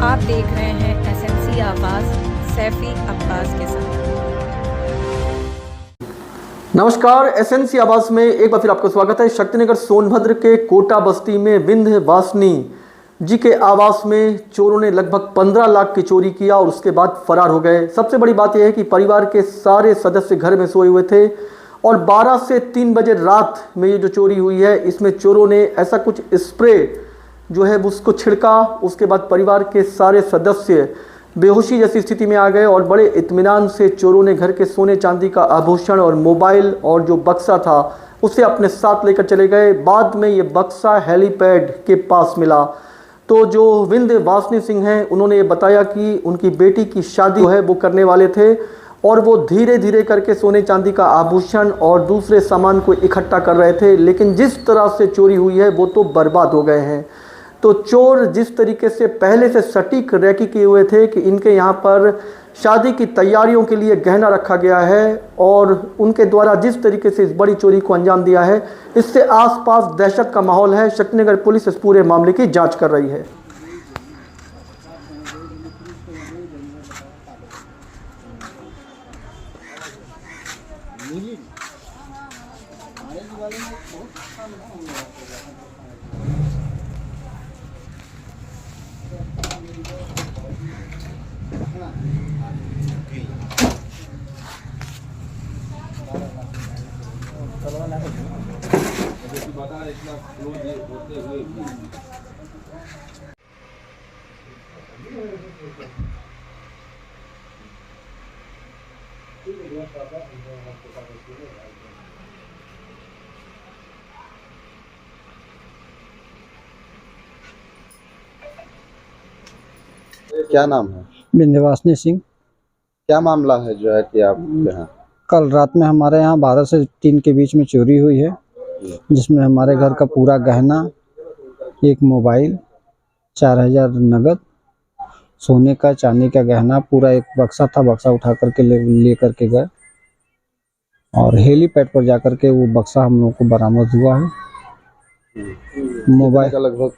आप देख रहे हैं एसएनसी आवाज़ सैफी अब्बास के साथ। नमस्कार, एसएनसी आवाज़ में एक बार फिर आपका स्वागत है। शक्तिनगर सोनभद्र के कोटा बस्ती में विंध्यवासिनी जी के आवास में चोरों ने लगभग 15 लाख की चोरी किया और उसके बाद फरार हो गए। सबसे बड़ी बात यह है कि परिवार के सारे सदस्य घर में सोए हुए थे और 12 से 3 बजे रात में ये जो चोरी हुई है, इसमें चोरों ने ऐसा कुछ स्प्रे जो है उसको छिड़का। उसके बाद परिवार के सारे सदस्य बेहोशी जैसी स्थिति में आ गए और बड़े इत्मीनान से चोरों ने घर के सोने चांदी का आभूषण और मोबाइल और जो बक्सा था उसे अपने साथ लेकर चले गए। बाद में ये बक्सा हेलीपैड के पास मिला। तो जो विंध्यवासिनी सिंह हैं, उन्होंने ये बताया कि उनकी बेटी की शादी है वो करने वाले थे और वो धीरे धीरे करके सोने चांदी का आभूषण और दूसरे सामान को इकट्ठा कर रहे थे, लेकिन जिस तरह से चोरी हुई है वो तो बर्बाद हो गए हैं। तो चोर जिस तरीके से पहले से सटीक रेकी किए हुए थे कि इनके यहाँ पर शादी की तैयारियों के लिए गहना रखा गया है और उनके द्वारा जिस तरीके से इस बड़ी चोरी को अंजाम दिया है, इससे आसपास दहशत का माहौल है। शक्तिनगर पुलिस इस पूरे मामले की जांच कर रही है। क्या नाम है? विंध्यवासिनी सिंह। क्या मामला है जो है कि आप यहाँ? कल रात में हमारे यहाँ 12 से 3 के बीच में चोरी हुई है, जिसमें हमारे घर का पूरा गहना, एक मोबाइल, 4000 नगद, सोने का चांदी का गहना, पूरा एक बक्सा था, बक्सा उठा करके ले करके गए और हेलीपैड पर जा करके वो बक्सा हम लोग को बरामद हुआ है। मोबाइल का लगभग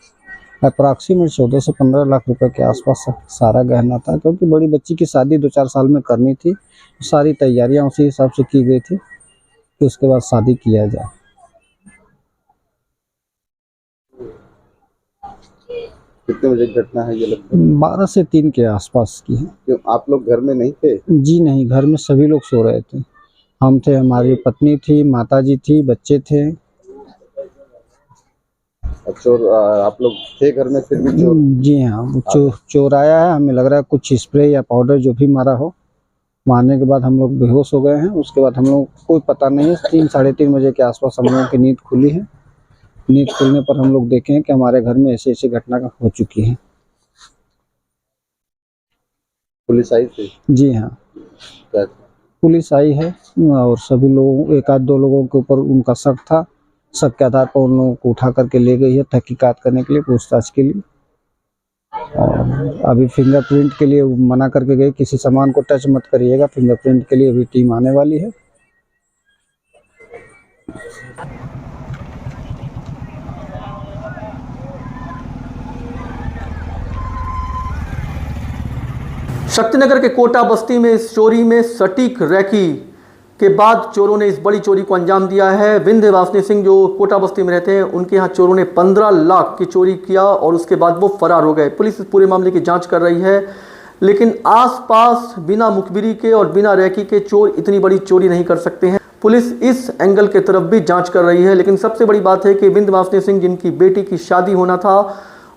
अप्रॉक्सीमेट 14 से 15 लाख रुपए के आसपास सारा गहना था, क्योंकि बड़ी बच्ची की शादी 2-4 साल में करनी थी। सारी तैयारियां उसी हिसाब से की गई थी कि उसके बाद शादी किया जाए। कितने बजे की घटना है ये? लगभग 12 से 3 के आसपास की है। क्यों आप लोग घर में नहीं थे? जी नहीं, घर में सभी लोग सो रहे थे। हम थे, हमारी पत्नी थी, माताजी थी, बच्चे थे। चोर आप लोग थे घर में, फिर भी चोर? जी हाँ, चोर आया है। हमें लग रहा है कुछ स्प्रे या पाउडर जो भी मारा हो, मारने के बाद हम लोग बेहोश हो गए हैं। उसके बाद हम लोग कोई पता नहीं है, 3 साढ़े 3 बजे के आसपास हम लोगों की नींद खुली है। नींद खुलने पर हम लोग देखे हैं कि हमारे घर में ऐसी ऐसी घटना हो चुकी है। पुलिस आई थी? जी हाँ, पुलिस आई है और सभी लोग, 1-2 लोगों के ऊपर उनका शक था। शक के आधार पर उन लोगों को उठा करके ले गई है तहकीकात करने के लिए, पूछताछ के लिए। और अभी फिंगरप्रिंट के लिए मना करके गए, किसी सामान को टच मत करिएगा। फिंगरप्रिंट के लिए अभी टीम आने वाली है। शक्तिनगर के कोटा बस्ती में इस चोरी में सटीक रेकी के बाद चोरों ने इस बड़ी चोरी को अंजाम दिया है। विंध्यवासिनी सिंह जो कोटा बस्ती में रहते हैं, उनके यहाँ चोरों ने 15 लाख की चोरी किया और उसके बाद वो फरार हो गए। पुलिस इस पूरे मामले की जांच कर रही है, लेकिन आसपास बिना मुखबिरी के और बिना रेकी के चोर इतनी बड़ी चोरी नहीं कर सकते हैं। पुलिस इस एंगल के तरफ भी जांच कर रही है, लेकिन सबसे बड़ी बात है कि विंध्यवासिनी सिंह, जिनकी बेटी की शादी होना था,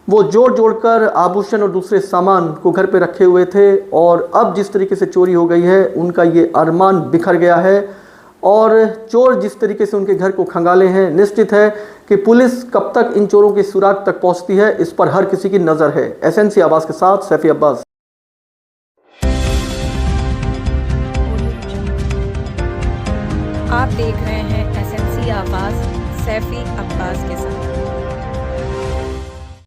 वो जोड़ आभूषण और दूसरे सामान को घर पे रखे हुए थे और अब जिस तरीके से चोरी हो गई है, उनका ये अरमान बिखर गया है और चोर जिस तरीके से उनके घर को खंगाले हैं, निश्चित है कि पुलिस कब तक इन चोरों के सुराग तक पहुंचती है, इस पर हर किसी की नज़र है। एसएनसी आवाज़ के साथ सैफी अब्बास। आप देख रहे हैं एसएनसी आवाज़ सैफी अब्बास के साथ।